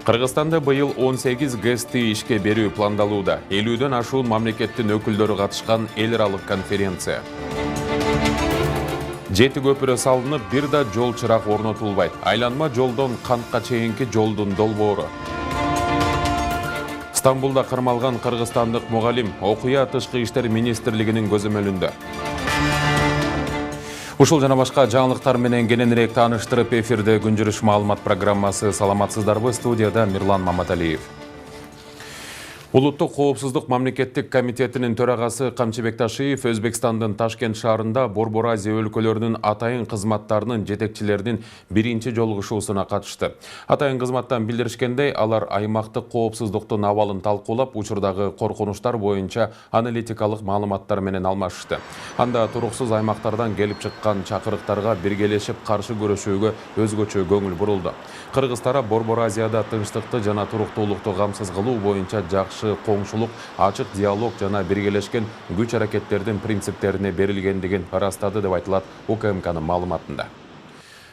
Кыргызстанда быйыл 18 ГЭС-ти ишке берүү пландалууда. 50ден ашуун мамлекеттин өкүлдөрү катышкан эл аралык конференция. 7 көпүрө салынып, бир да жол чырак орнотулбайт. Айланма жолдон Кантка чейинки жолдун долбоору. Стамбулда кырмалган кыргызстандык мугалим окуя Тышкы иштер министрлигинин көзөмөлүндө. Ушул жана башка жаңылыктар менен кененирээк тааныштырып, эфирде күнжүрүш маалымат программасы. Саламатсыздарбы? Студияда Мирлан Маматалиев. Улуттук коопсуздук мамлекеттик комитетинин төрагасы Камчыбек Ташиев Өзбекстандын Ташкент шаарында Борбор Азия өлкөлөрүнүн атайын кызматтарынын жетекчилеринин биринчи жолугушуусуна катышты. Атайын кызматтан билдиришкендей, алар аймактык коопсуздуктун абалын талкуулап, учурдагы коркунучтар боюнча аналитикалык маалыматтар менен алмашышты. Анда туруксуз аймактардан келип чыккан чакырыктарга биргелешип каршы күрөшүүгө өзгөчө көңүл бурулду. Кыргыз тарап Борбор Азияда тынчтыкты жана туруктуулукту камсыз кылуу боюнча жакшы коңшулук, ачык диалог жана биргелешкен күч аракеттердин принциптерине берилгендигин ырастады деп айтылат УКМКнын маалыматында.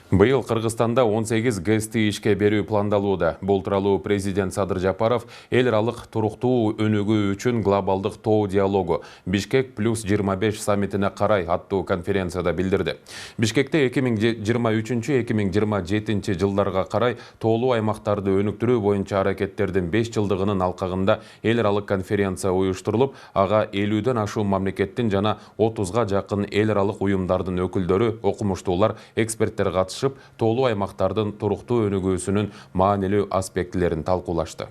Быйыл Кыргызстанда 18 ГЭС-ти ишке берүү пландалууда. Бул тууралуу президент Садыр Жапаров эл аралык туруктуу өнүгүү үчүн глобалдык тоо диалогу Бишкек +25 саммитине карай аттуу конференцияда билдирди. Бишкекте 2023-2027 жылдарга карай тоолуу аймактарды өнүктүрүү боюнча аракеттердин 5 жылдыгынын алкагында эл аралык конференция уюштурулуп, ага 50ден ашуун мамлекеттин жана 30га жакын эл аралык уюмдардын өкүлдөрү, окумуштуулар, эксперттер катышып, тоолуу аймактардын туруктуу өнүгүүсүнүн маанилүү аспектилерин талкуулашты.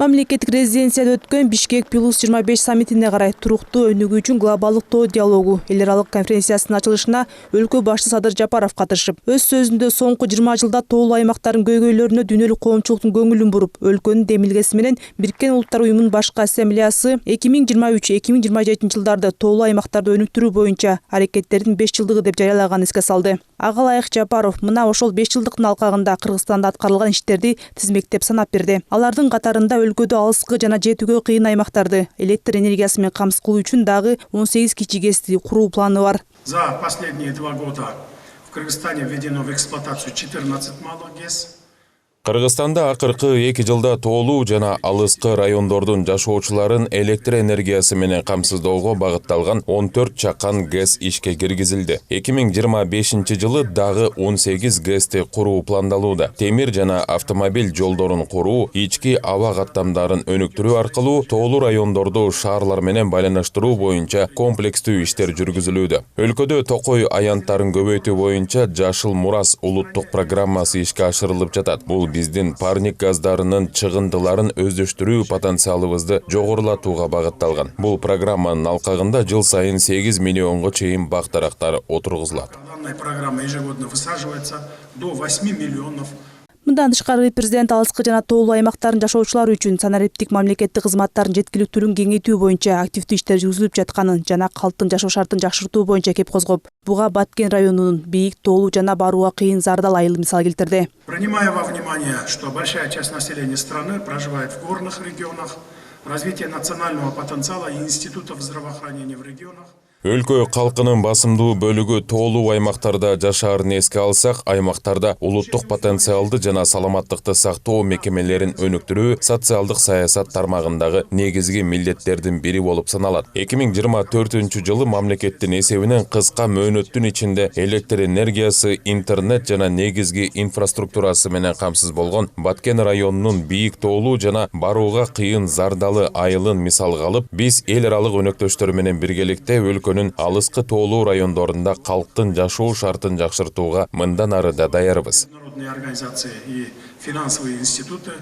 Мамлекеттик резиденцияда өткөн Бишкек +25 саммитине карай туруктуу өнүгүү үчүн глобалдык тоо диалогу эл аралык конференциясынын ачылышына өлкө башчысы Садыр Жапаров катышып, өз сөзүндө соңку 20 жылда тоолуу аймактардын көйгөйлөрүнө дүйнөлүк коомчулуктун көңүлүн буруп, өлкөнүн демилгеси менен Бириккен Улуттар уюмунун башкы ассамблеясы 2023-2027 жылдарда тоолуу аймактарды өнүктүрүү боюнча аракеттердин 5 жылдыгы деп жарыялаганын эске салды. Ага ылайык Жапаров мына ошол 5 жылдыктын алкагында Кыргызстанда аткарылган иштерди тизмектеп санап берди. Алардын катарында өлкөдө алыскы жана жетүүгө кыйын аймактарды электр энергиясы менен камсыз кылуу үчүн дагы 18 кичи ГЭС-ти куруу планы бар. За последние 2 года в Кыргызстане введено в эксплуатацию 14 малых ГЭС. Кыргызстанда акыркы 2 жылда тоолуу жана алыскы райондордун жашоочуларын электр энергиясы менен камсыздоого багытталган 14 чакан ГЭС ишке киргизилди. 2025 жылы дагы 18 ГЭС-ти куруу пландалууда. Темир жана автомобиль жолдорун куруу, ички аба каттамдарын өнүктүрүү аркылуу тоолуу райондорду шаарлар менен байланыштыруу боюнча комплекстүү иштер жүргүзүлүүдө. Өлкөдө токой аянттарын көбөйтүү боюнча Жашыл Мурас улуттук программасы ишке ашырылып жатат. Бул биздин парник газдарынын чыгындыларын өздөштүрүү потенциалыбызды жогорулатууга багытталган. Бул программанын алкагында жыл сайын 8 миллионго чейин бак дарактар отургузулат. Данная программа ежегодно высаживается до 8 миллионов. Мындан тышкары президент алыскы жана тоолуу аймактардын жашоочулары үчүн санариптик мамлекеттик кызматтардын жеткиликтүүлүгүн кеңейтүү боюнча активдүү иштер жүргүзүлүп жатканын жана калктын жашоо шартын жакшыртуу боюнча кеп козгоп, буга Баткен районунун бийик, тоолуу жана барууга кыйын Зардал айылын мисал келтирди. Принимая во внимание, что большая часть населения страны проживает в горных регионах, развитие национального потенциала и институтов здравоохранения в регионах. Өлкө калкынын басымдуу бөлүгү тоолуу аймактарда жашаарын эске алсак, аймактарда улуттук потенциалды жана саламаттыкты сактоо мекемелерин өнүктүрүү социалдык саясат тармагындагы негизги милдеттердин бири болуп саналат. 2024 жылы мамлекеттин эсебинен кыска мөөнөттүн ичинде электр энергиясы, интернет жана негизги инфраструктурасы менен камсыз болгон Баткен районунун бийик, тоолуу жана барууга кыйын Зардалы айылын мисалга алып, биз эл аралык өнөктөштөр менен биргеликте өлкөнүн алыскы тоолуу райондорунда калктын жашоо шартын жакшыртууга мындан ары да даярбыз. Народные организации и финансовые институты.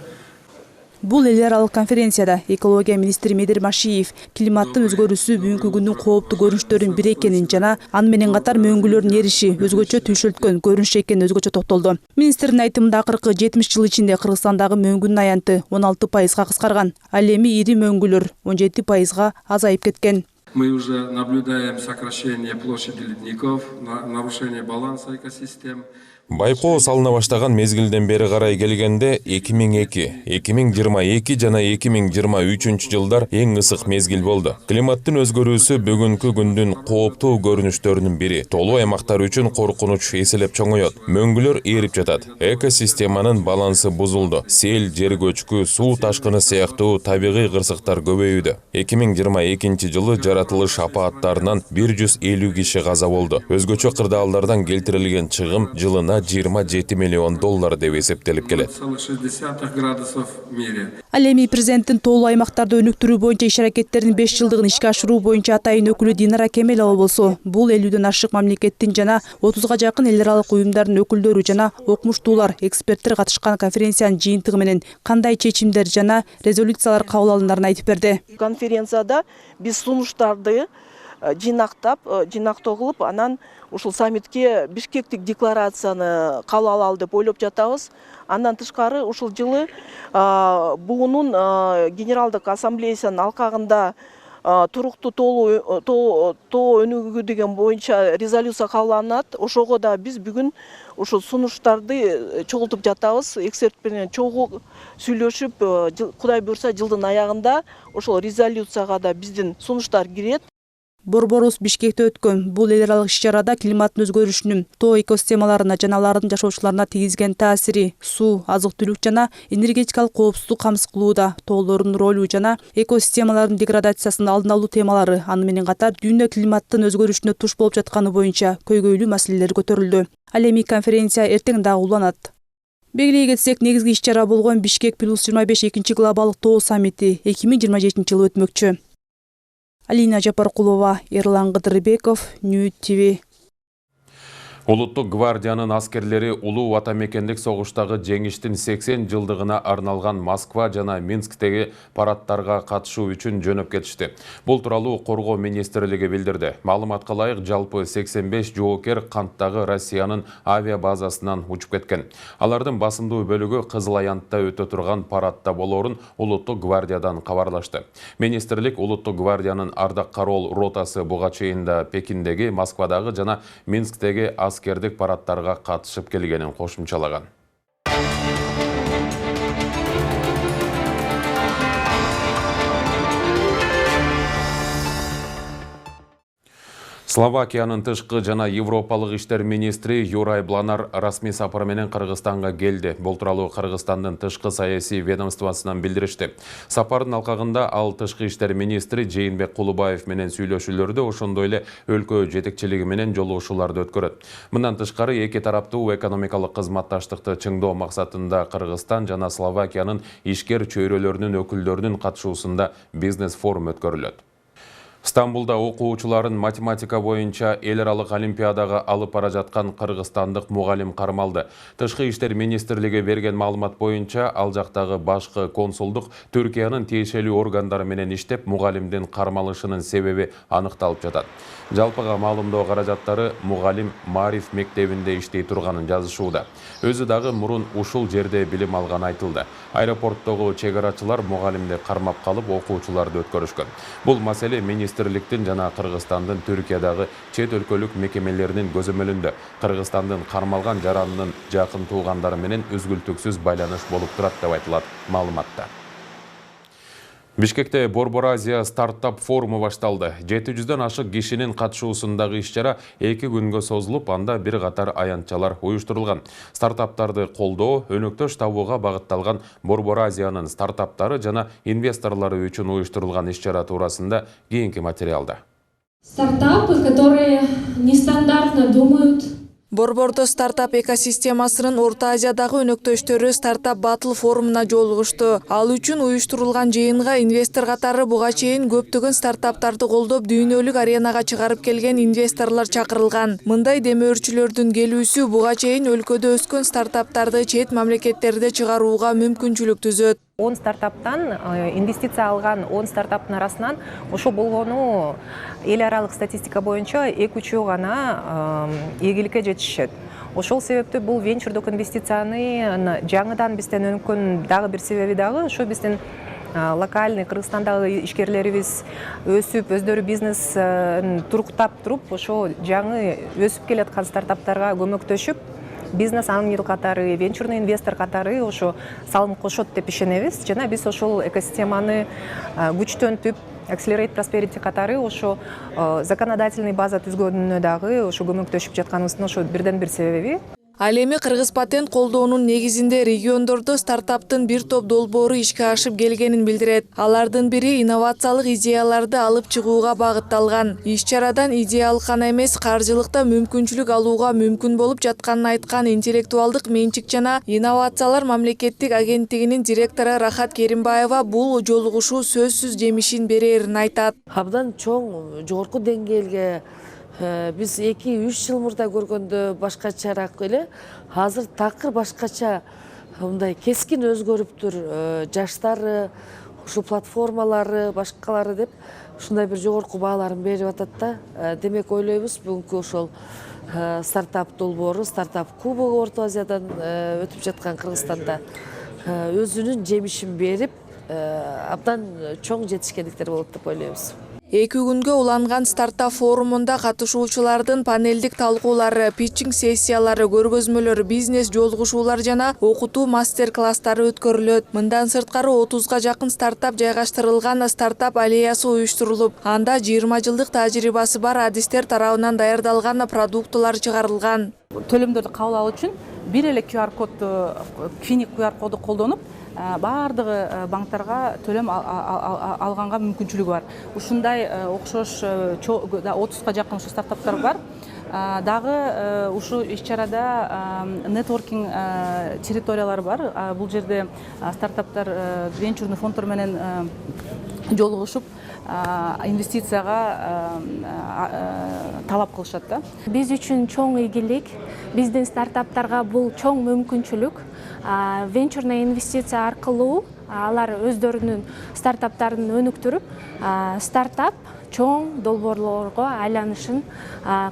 Бул эл аралык конференцияда экология министри Медер Машиев климаттын өзгөрүүсү бүгүнкү күндүн кооптуу көрүнүштөрүнүн бири экенин жана аны менен катар мөңгүлөрдүн эриши өзгөчө түйшөлткөн көрүнүш экенин өзгөчө токтолду. Министрдин айтымында акыркы 70 жыл ичинде Кыргызстандагы мөңгүнүн аянты 16% кыскарган, ал эми ири мөңгүлөр 17% азайып кеткен. Мы уже наблюдаем сокращение площади ледников, нарушение баланса экосистем. Байкоо салына баштаган мезгилден бери карай келгенде 2002, 2022 жана 2023 жылдар эң ысык мезгил болду. Климаттын өзгөрүүсү бүгүнкү күндүн кооптуу көрүнүштөрүнүн бири. Толуу аймактар үчүн коркунуч эселеп чоңоет. Мөңгүлөр ээрип жатат. Экосистеманын балансы бузулду. Сел, жер көчкү, суу ташкыны сыяктуу табигый кырсыктар көбөйүүдө. 2022 жылы жаратылыш апааттарынан 150 киши каза болду. Өзгөчө кырдаалдардан келтирилген чыгым жылына $27 миллион деп эсептелип келет. Ал эми президенттин толуу аймактарды өнүктүрүү боюнча иш аракеттеринин 5 жылдыгын ишке ашыруу боюнча атайын өкүлү Динара Кемелова болсо, бул 50ден ашык мамлекеттин жана 30га жакын эл аралык уюмдардын өкүлдөрү жана окумуштуулар, эксперттер катышкан конференциянын жыйынтыгы менен кандай чечимдер жана резолюциялар кабыл алындыарын айтып берди. Конференцияда биз сунуштарды жинактоо кылып, анан ушул саммитке Бишкектик декларацияны кабыл алалы деп ойлоп жатабыз. Андан тышкары ушул жылы буунун Генералдык ассамблеясынын алкагында туруктуу тоо өнүгүү деген боюнча резолюция кабылданат. Ошого да биз бүгүн ушул сунуштарды чогултуп жатабыз. Эксперт менен чогуу сүйлөшүп, Кудай буйрса жылдын аягында ошол резолюцияга да биздин сунуштар кирет. Борборус Бишкекте өткөн бул эл аралык иш-чарада климаттын өзгөрүшүнүн тоо экосистемаларына жана алардын жашоочуларына тийгизген таасири, суу, азык-түлүк жана энергетикалык коопсуздук камсыз кылууда, тоолордун ролу жана экосистемалардын деградациясынын алдын алуу темалары, аны менен катар дүйнө климаттын өзгөрүшүнө туш болуп жатканы боюнча көйгөйлүү маселелер көтөрүлдү. Ал эми конференция эртең дагы уланат. Белгилей кетсек, негизги иш-чара болгон Бишкек +25 экинчи глобалдык тоо саммити 2027 жылы өтмөкчү. Алина Жапаркулова, Ерлан Кыдырбеков, Нью ТВ. Улуттук гвардиянын аскерлери улуу атамекендик согуштагы жеңиштин 80 жылдыгына арналган Москва жана Минсктеги парадтарга катышуу үчүн жөнөп кетишти. Бул тууралуу Коргоо министрлиги билдирди. Маалыматка ылайык, жалпы 85 жоокер канттагы Россиянын авиа базасынан учуп кеткен. Алардын басымдуу бөлүгү Кызыл Аянтта өтө турган парадта болоорун Улуттук гвардиядан кабарлашты. Министрлик Улуттук гвардиянын ардак кароол ротасы буга чейин да Пекиндеги, Москвадагы жана Минсктеги аскердик парадтарга катышып келгенин кошумчалаган. Словакиянын тышкы жана Европалык иштер министри Юрай Бланар расмий сапар менен Кыргызстанга келди. Бул тууралуу Кыргызстандын тышкы саясий ведомствосунан билдиришти. Сапардын алкагында ал тышкы иштер министри Жээнбек Кулубаев менен сүйлөшүүлөрдү, ошондой эле өлкө жетекчилиги менен жолугушууларды өткөрөт. Мындан тышкары эки тараптуу экономикалык кызматташтыкты чыңдоо максатында Кыргызстан жана Словакиянын ишкер чөйрөлөрүнүн өкүлдөрүнүн катышуусунда бизнес форум өткөрүлөт. Стамбулда окуучуларын математика боюнча эл аралык олимпиадага алып бара жаткан кыргызстандык мугалим кармалды. Тышкы иштер министрлиги берген маалымат боюнча ал жактагы башкы консулдук Түркиянын тиешелүү органдары менен иштеп, мугалимдин кармалышынын себеби аныкталып жатат. Жалпыга маалымдоо каражаттары мугалим Мариф мектебинде иштей турганын жазышууда. Өзү дагы мурун ушул жерде билим алганы айтылды. Аэропорттогу чегарачылар мугалимди кармап калып, окуучуларды өткөрүшкөн. Бул маселе министрликтин жана Кыргызстандын Түркиядагы чет өлкөлүк мекемелеринин көзөмөлүндө. Кыргызстандын кармалган жаранынын жакын туугандары менен үзгүлтүксүз байланыш болуп турат деп айтылат маалыматта. Бишкекте Борбор Азия стартап форуму башталды. 700дөн ашык кишинин катышуусундагы иш-чара 2 күнгө созулуп, анда бир катар аянтчалар уюштурулган. Стартаптарды колдоо, өнөктөш табууга багытталган Борбор Азиянын стартаптары жана инвесторлору үчүн уюштурулган иш-чара туурасында кийинки материалда. Стартапы, которые нестандартно думают. Борбордо стартап экосистемасынын Орто Азиядагы өнөктөштөрү стартап батл форумуна жолугушту. Ал үчүн уюштурулган жыйынга инвестор катары буга чейин көптөгөн стартаптарды колдоп, дүйнөлүк аренага чыгарып келген инвесторлор чакырылган. Мындай демөөрчүлөрдүн келүүсү буга чейин өлкөдө өскөн стартаптарды чет мамлекеттерде чыгарууга мүмкүнчүлүк түзөт. 10 стартаптан инвестиция алган 10 стартаптын арасынан ошо болгону эл аралык статистика боюнча 2-3 гана ийгиликке жетишет. Ошол себептүү бул венчурдук инвестицияны жаңыдан бизден өнүккөн дагы бир себеби дагы ошо биздин локальный Кыргызстандагы ишкерлерибиз өсүп, өздөрү бизнес туруктап туруп, ошо жаңы өсүп келаткан стартаптарга көмөктөшүп, бизнес ангел катары, венчурный инвестор катары ошо салым кошот деп ишенебиз. Жана биз ошол экосистеманы күчтөнтүп Accelerate Prosperity катары ошо законодательный база түзгөнүнө дагы ошо көмөктөшүп жатканыбыздын ошо бирден бир себеби. Ал эми кыргыз патент колдоонун негизинде региондордо стартаптын бир топ долбоору ишке ашып келгенин билдирет. Алардын бири инновациялык идеяларды алып чыгууга багытталган. Иш-чарадан идеялык гана эмес, каржылыкта мүмкүнчүлүк алууга мүмкүн болуп жатканын айткан интеллектуалдык менчик жана инновациялар мамлекеттик агенттигинин директору Рахат Керимбаева бул жолугушуу сөзсүз жемишин берерин айтат. Абдан чоң жогорку деңгээлге биз 2-3 жыл мурда көргөндө башкачараак эле, азыр такыр башкача мындай кескин өзгөрүптүр. Жаштары, ушу платформалары, башкалары деп ушундай бир жогорку бааларын берип атат да. Демек ойлойбуз бүгүнкү ошол стартап долбоору, стартап кубогу Орто Азиядан өтүп жаткан Кыргызстанда өзүнүн жемишин берип, абдан чоң жетишкендиктер болот деп ойлойбуз. 2 күнгө уланган стартап форумунда катышуучулардын панелдик талкуулары, питчинг сессиялары, көргөзмөлөр, бизнес жолугушуулар жана окутуу мастер-класстары өткөрүлөт. Мындан сырткары 30га жакын стартап жайгаштырылган стартап аллеясы уюштурулуп, анда 20 жылдык тажрыйбасы бар адистер тарабынан даярдалган продуктылар чыгарылган. Төлөмдөрдү кабыл алуу үчүн бир эле QR кодду, Финик QR коду колдонуп, баардыгы банктарга төлөм алганга мүмкүнчүлүгү бар. Ушундай окшош 30га жакын ушу стартаптар бар. Дагы ушу иш-чарада нетворкинг территориялары бар. Бул жерде стартаптар венчурный фонддор менен жолугушуп, инвестицияга талап кылышат да. Биз үчүн чоң ийгилик, биздин стартаптарга бул чоң мүмкүнчүлүк. Венчурный инвестиция аркылуу алар өздөрүнүн стартаптарын өнүктүрүп, стартап чоң долбоорлорго айланышын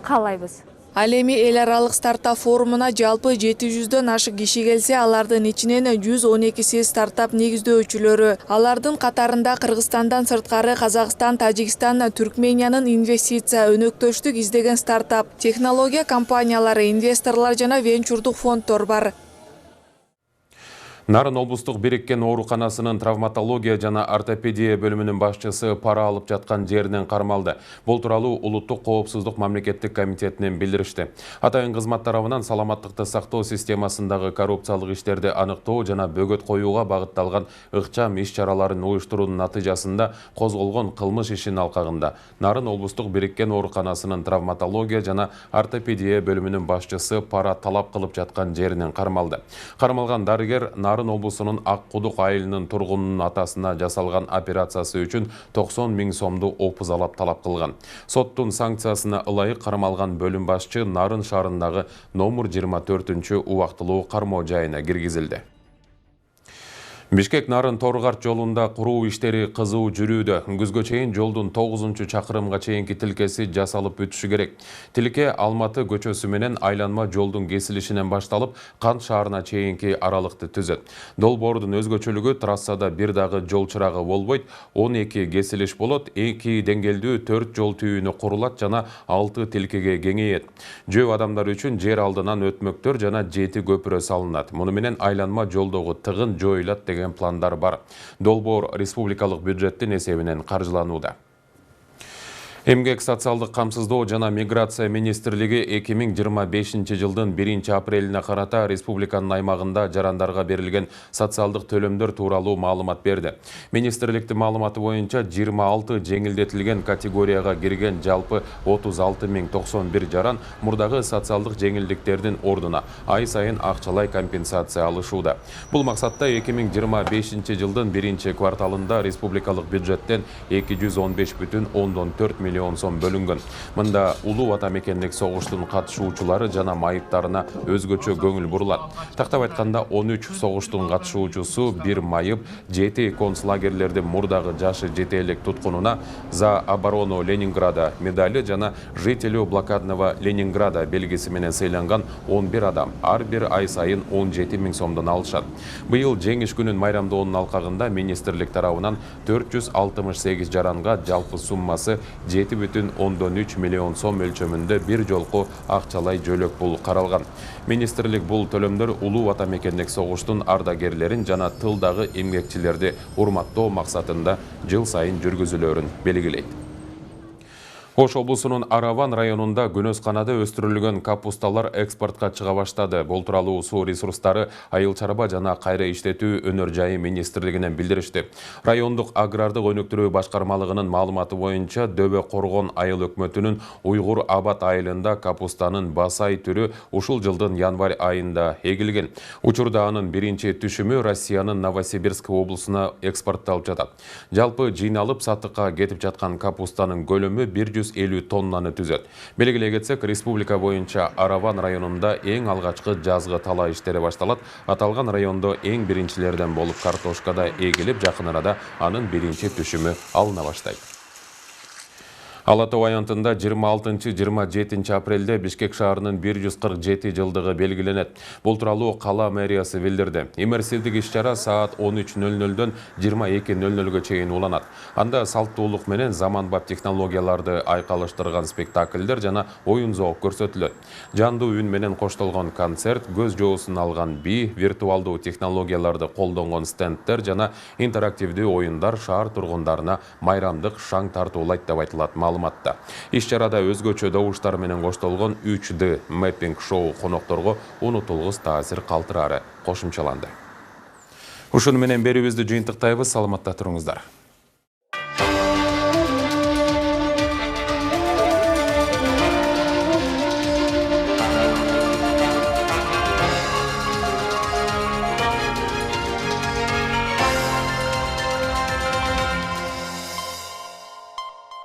каалайбыз. Ал эми эл аралык стартап форумуна жалпы 700дөн ашык киши келсе, алардын ичинен 112си стартап негиздөөчүлөрү. Алардын катарында Кыргызстандан сырткары Казакстан, Тажикстан, Түркмениянын инвестиция өнөктөштүк издеген стартап, технология компаниялары, инвесторлор жана венчурдук фонддор бар. Нарын облустук бириккен ооруканасынын травматология жана ортопедия бөлүмүнүн башчысы пара алып жаткан жеринен кармалды. Бул тууралуу Улуттук коопсуздук мамлекеттик комитетинен билдиришти. Атайын кызмат тарабынан саламаттыкты сактоо системасындагы коррупциялык иштерди аныктоо жана бөгөт коюуга багытталган ыкчам иш-чараларын уюштуруунун натыйжасында козголгон кылмыш ишинин алкагында Нарын облустук бириккен ооруканасынын травматология жана ортопедия бөлүмүнүн башчысы пара талап кылып жаткан жеринен кармалды. Кармалган дарыгер Нарын облусунун Ак Кудук айылынын тургунунун атасына жасалган операциясы үчүн 90 000 сомду опузалап талап кылган. Соттун санкциясына ылайык кармалган бөлүм башчы Нарын шаарындагы номер 24 убактылуу кармоо жайына киргизилди. Бишкек-Нарын Торгарт жолунда куруу иштери кызуу жүрүүдө. Күзгө чейин жолдун 9-чакырымга чейинки тилкеси жасалып бүтүшү керек. Тилке Алматы көчөсү менен айланма жолдун кесилишинен башталып, Кант шаарына чейинки аралыкты түзөт. Долбоордун өзгөчөлүгү трассада бир дагы жол чырагы болбойт, 12 кесилиш болот, 2 деңгээлдүү 4 жол түйүнү курулат жана 6 тилкеге кеңейет. Жөө адамдар үчүн жер алдынан өтмөктөр жана 7 көпүрө салынат. Муну менен айланма жолдогу тыгын жоюлат деген пландар бар. Долбоор республикалык бюджеттин эсебинен каржыланууда. Эмгек социалдык камсыздоо жана миграция министрлиги 2025 жылдын 1-апрелине карата республиканын аймагында жарандарга берилген социалдык төлөмдөр тууралуу маалымат берди. Министрликтин маалыматы боюнча 26 жеңилдетилген категорияга кирген жалпы 36 091 жаран мурдагы социалдык жеңилдиктердин ордуна ай сайын акчалай компенсация алышууда. Бул максатта 2025 жылдын 1-кварталында республикалык бюджеттен 215,4 миллион сом бөлүнгөн. Мында улуу ата мекендик согуштун катышуучулары жана майыптарына өзгөчө көңүл бурулат. Тактап айтканда 13 согуштун катышуучусу 1 майып, 7 концлагерлердин мурдагы жашы жете элек туткунуна за оборону Ленинграда медали жана жителю блокадного Ленинграда белгиси менен сыйланган 11 адам ар бир ай сайын 17 000 сомдон алышат. Быйыл жеңиш күнүн майрамдоонун алкагында министрлик тарабынан 468 жаранга жалпы суммасы 7 7,3 миллион сом өлчөмүндө бир жолку акчалай жөлөк пул каралган. Министрлик бул төлөмдөр улуу ата мекендик согуштун ардагерлерин жана тылдагы эмгекчилерди урматтоо максатында жыл сайын жүргүзүлөрүн белгилейт. Ош облусунун Араван районунда күнөз канада өстүрүлгөн капусталар экспортко чыга баштады. Бул тууралуу суу ресурстары, айыл чарба жана кайра иштетүү өнөр жайы министрлигинен билдиришти. Райондук агрардык өнүктүрүү башкармалыгынын маалыматы боюнча Дөбө Коргон айыл өкмөтүнүн Уйгур Абад айылында капустанын басай түрү ушул жылдын январь айында эгилген. Учурда анын биринчи түшүмү Россиянын Новосибирск облусуна экспортталып жатат. Жалпы жыйналып сатыкка кетип жаткан капустанын көлөмү 150 тоннаны түзөт. Белгилей кетсек, республика боюнча Араван районунда эң алгачкы жазгы талаа иштери башталат. Аталган райондо эң биринчилерден болуп картошкада эгилип, жакын арада анын биринчи түшүмү алына баштайт. Ала Тоо аянтында 26-27 апрелде Бишкек шаарынын 147 жылдыгы белгиленет. Бул тууралуу кала мэриясы билдирди. Иммерсивдик иш-чара саат 13:00дөн 22:00га чейин уланат. Анда салттуулук менен заманбап технологияларды айкалыштырган спектакльдер жана оюн-зоок көрсөтүлөт. Жандуу үн менен коштолгон концерт, көз жоосун алган би, виртуалдуу технологияларды колдонгон стендтер жана интерактивдүү оюндар шаар тургундарына майрамдык шаң тартуулайт деп айтылат. Иш-чарада өзгөчө добуштар менен коштолгон 3D мэппинг шоу конокторго унутулгус таасир калтырары кошумчаланды. Ушуну менен берүүбүздү жыйынтыктайбыз. Саламатта туруңуздар.